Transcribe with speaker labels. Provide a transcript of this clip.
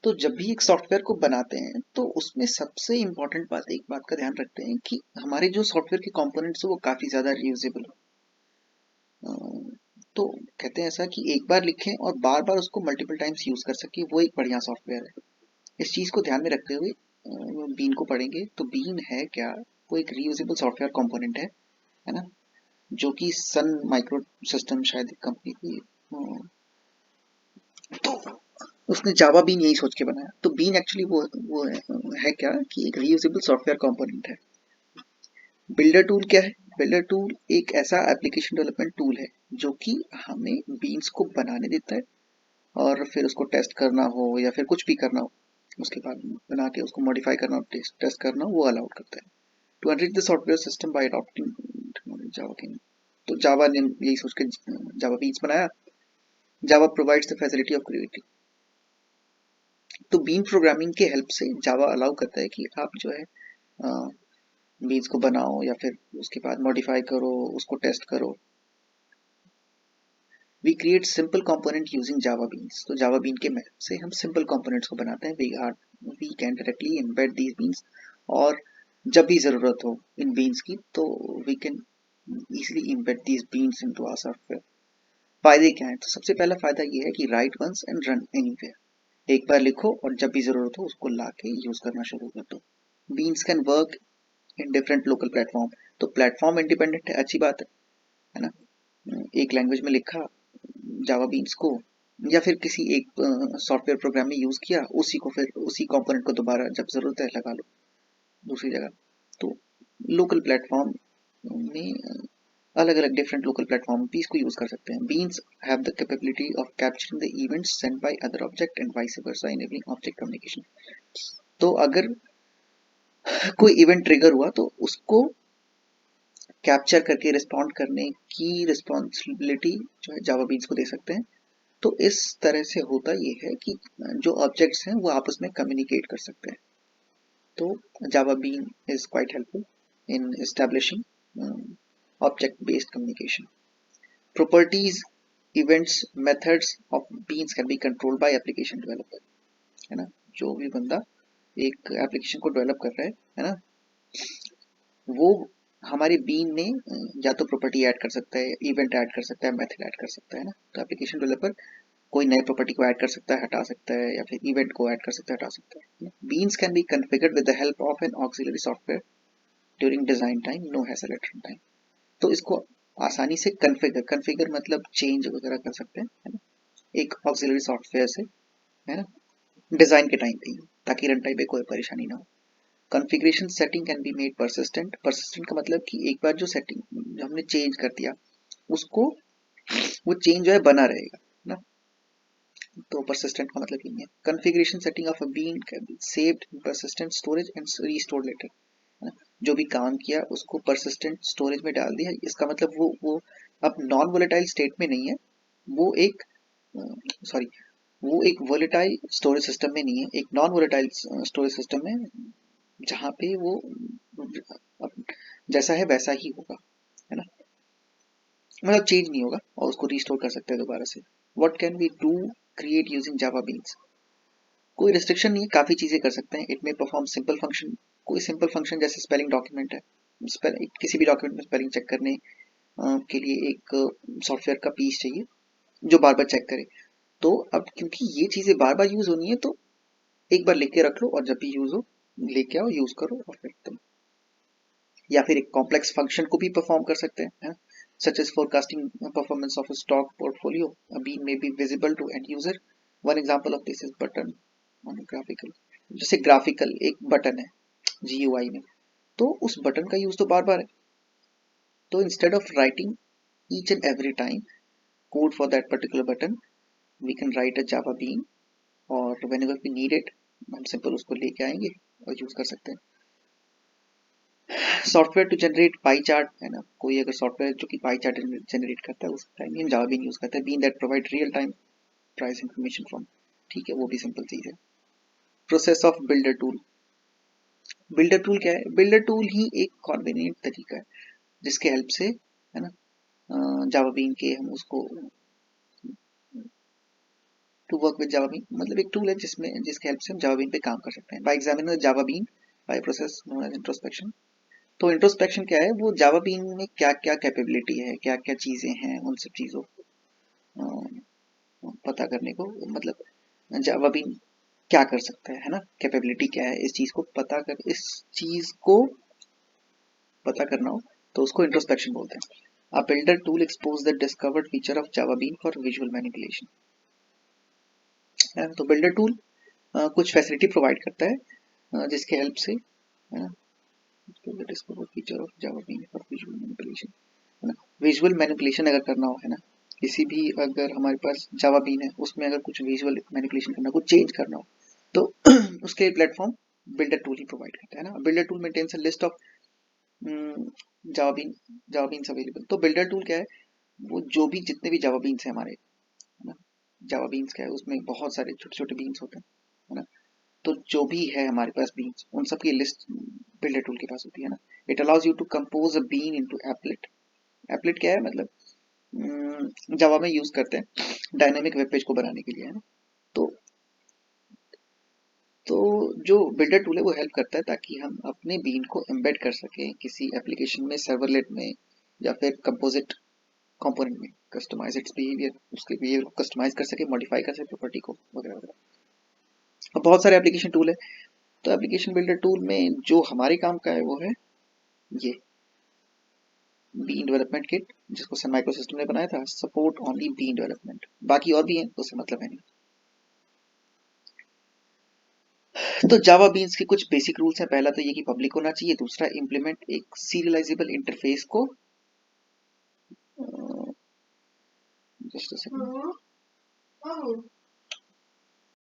Speaker 1: तो जब भी एक सॉफ्टवेयर को बनाते हैं तो उसमें सबसे इम्पोर्टेंट बात, एक बात का ध्यान रखते हैं कि हमारे जो सॉफ्टवेयर के कंपोनेंट्स हो वो काफ़ी ज़्यादा रीयूजेबल हो। तो कहते हैं ऐसा कि एक बार लिखें और बार बार उसको मल्टीपल टाइम्स यूज़ कर सकें, वो एक बढ़िया सॉफ्टवेयर है। इस चीज़ को ध्यान में रखते हुए बीन को पढ़ेंगे। तो बीन है क्या? वो एक रीयूजेबल सॉफ्टवेयर कंपोनेंट है ना, जो कि सन माइक्रो सिस्टम शायद कंपनी की। तो उसने जावा बीन यही सोच के बनाया। तो बीन एक्चुअली वो है क्या कि एक रीयूजेबल सॉफ्टवेयर कंपोनेंट है। बिल्डर टूल क्या है? बिल्डर टूल एक ऐसा एप्लीकेशन डेवलपमेंट टूल है जो कि हमें बीन्स को बनाने देता है, और फिर उसको टेस्ट करना हो या फिर कुछ भी करना हो, उसके बाद बना के उसको मॉडिफाई करना हो, टेस्ट करना हो, वो अलाउड करता है। To enrich the software system by adopting Java के। तो जावा ने यही सोच के जावा बीन्स बनाया। Java provides the facility of creating. तो बीन प्रोग्रामिंग के हेल्प से जावा अलाउ करता है कि आप जो है बीन्स को बनाओ या फिर उसके बाद मॉडिफाई करो, उसको टेस्ट करो। We create simple component using Java beans. तो जावा बीन के हेल्प से हम सिंपल कंपोनेंट्स को बनाते हैं। We can directly embed these beans, और जब भी ज़रूरत हो इन बीन्स की तो we can easily embed these beans into our software। फायदे क्या हैं? तो सबसे पहला फायदा ये है कि write once and run anywhere. एक बार लिखो और जब भी जरूरत हो उसको ला के यूज करना शुरू कर दो। Beans can work in different local platform. तो प्लेटफॉर्म इंडिपेंडेंट है, अच्छी बात है ना। एक लैंग्वेज में लिखा जावा बीन्स को, या फिर किसी एक सॉफ्टवेयर प्रोग्राम में यूज किया, उसी को फिर उसी कंपोनेंट को दोबारा जब जरूरत है लगा लो दूसरी जगह। तो लोकल प्लेटफॉर्म में अलग अलग डिफरेंट लोकल प्लेटफॉर्म भी इसको यूज कर सकते हैं। Beans have the capability of capturing the events send by other object and vice versa, enabling object communication. तो अगर कोई इवेंट ट्रिगर हुआ तो उसको कैप्चर करके रिस्पॉन्ड करने की रिस्पॉन्सिबिलिटी जो है जावा बीन्स को दे सकते हैं। तो इस तरह से होता ये है कि जो ऑब्जेक्ट्स हैं वो आपस में कम्युनिकेट कर सकते हैं। तो Java bean is quite helpful in establishing object based communication. Properties, events, methods of beans can be controlled by application developer, है ना। जो भी बंदा एक एप्लीकेशन को डेवलप कर रहा है ना, वो हमारे बीन में या तो प्रॉपर्टी ऐड कर सकता है, इवेंट ऐड कर सकता है, मेथड ऐड कर सकता है ना। तो एप्लीकेशन डेवलपर कोई नई प्रॉपर्टी को ऐड कर सकता है, हटा सकता है, या फिर इवेंट को ऐड कर सकता है, हटा सकता है। Beans can be configured with the help of an auxiliary software during design time, no hassle at run time. तो इसको आसानी से कन्फिगर मतलब चेंज वगैरह कर सकते हैं, है ना, एक ऑक्सिलरी सॉफ्टवेयर से, है ना, डिजाइन के टाइम पे ही, ताकि रन टाइम पे कोई परेशानी ना हो। Configuration setting can be made persistent. Persistent का मतलब कि एक बार जो सेटिंग जो हमने चेंज कर दिया उसको, वो चेंज जो है बना रहेगा ना। तो परसिस्टेंट का मतलब ये है। Configuration setting of a bean can be saved in persistent storage and restored later, है ना। जो भी काम किया उसको परसिस्टेंट स्टोरेज में डाल दिया, इसका मतलब वो अब नॉन वोलेटाइल स्टेट में नहीं है, वो एक सॉरी वो एक वोलेटाइल स्टोरेज सिस्टम में नहीं है, एक नॉन वोलेटाइल स्टोरेज सिस्टम में, जहाँ पे वो जैसा है वैसा ही होगा, है ना, मतलब चेंज नहीं होगा, और उसको रिस्टोर कर सकते हैं दोबारा से। What can we do create using Java beans? कोई रिस्ट्रिक्शन नहीं है, काफ़ी चीज़ें कर सकते हैं। It may perform simple function. कोई सिंपल फंक्शन जैसे स्पेलिंग डॉक्यूमेंट है, किसी भी डॉक्यूमेंट में स्पेलिंग चेक करने के लिए एक सॉफ्टवेयर का पीस चाहिए जो बार बार चेक करे। तो अब क्योंकि ये चीज़ें बार बार यूज होनी है, तो एक बार लिख के रख लो और जब भी यूज हो लेके आओ, यूज करो, और फिर तुम, या फिर एक कॉम्प्लेक्स फंक्शन को भी परफॉर्म कर सकते हैं, such as forecasting performance of a stock portfolio. A bean may be visible to end user. One example of this is button on a graphical. जैसे ग्राफिकल एक बटन है GUI में, तो उस बटन का यूज तो बार बार है। तो instead of writing each and every time code for that particular button, we can write a java bean, और whenever we need it हम सिंपल उसको लेके आएंगे और यूज कर सकते हैं। Software to generate pie chart, है ना, कोई अगर सॉफ्टवेयर जो कि पाई चार्ट जनरेट करता है उस टाइम हम जावा बीन यूज करते हैं। Bean that provide real time price information from, ठीक है, वो भी सिंपल चीज है। Process of builder tool. Builder tool क्या है? बिल्डर टूल ही एक कॉन्वीनियंट तरीका है जिसके हेल्प से, है ना, जावा बीन के हम उसको to work with Java bean मतलब एक टूल है जिसके हेल्प से हम जावा बीन पे काम कर सकते हैं। By examining Java bean by process known as introspection. तो इंट्रोस्पेक्शन क्या है, वो जावा बीन में क्या क्या कैपेबिलिटी है, क्या क्या चीजें हैं, उन सब चीजों को पता करने को, मतलब जावा बीन क्या कर सकता है ना, कैपेबिलिटी क्या है, इस चीज को पता करना हो तो उसको इंट्रोस्पेक्शन बोलते हैं। A builder tool expose the discovered feature of Java Bean for visual manipulation। तो बिल्डर टूल कुछ फैसिलिटी प्रोवाइड करता है जिसके हेल्प से discover feature of Java bean for visual manipulation, है ना। विजुअल मैनिपुलेशन अगर करना हो, है ना, किसी भी अगर हमारे पास जावा बीन है उसमें अगर कुछ विजुअल मैनिपुलेशन करना हो, कुछ चेंज करना हो, तो उसके प्लेटफॉर्म बिल्डर टूल ही प्रोवाइड करता है ना। Builder tool maintains a list of Java beans available. तो बिल्डर टूल क्या है, वो जो भी जितने भी जावा बीन्स है हमारे, है ना, जावा बीन्स क्या है, उसमें बहुत सारे छोटे छोटे बीन्स होते हैं, है ना। तो जो भी है हमारे पास बीन्स, उन सब की लिस्ट बिल्डर टूल के पास होती है ना। It allows you to compose a bean into applet. Applet क्या है, मतलब जावा में यूज करते हैं डायनेमिक वेब पेज को बनाने के लिए, है ना। तो तो जो बिल्डर टूल है वो हेल्प करता है ताकि हम अपने बीन को एम्बेड कर सकें किसी एप्लीकेशन में, सर्वरलेट में, या फिर कंपोजिट कंपोनेंट में, कस्टमाइज इट्स बिहेवियर, उसके बिहेवियर को कस्टमाइज कर सके, मॉडिफाई कर सके प्रॉपर्टी को, वगैरह वगैरह। अब बहुत सारे एप्लीकेशन टूल है। तो एप्लीकेशन बिल्डर टूल में जो हमारे काम का है वो है ये बीन डेवलपमेंट किट, जिसको सन माइक्रो सिस्टम ने बनाया था, सपोर्ट ओनली बीन डेवलपमेंट, बाकी और भी हैं उससे मतलब है नहीं। तो जावा बीन्स के कुछ बेसिक रूल्स हैं। पहला तो ये कि पब्लिक होना चाहिए, दूसरा इम्प्लीमेंट एक सीरियलाइजेबल इंटरफेस को, जस्ट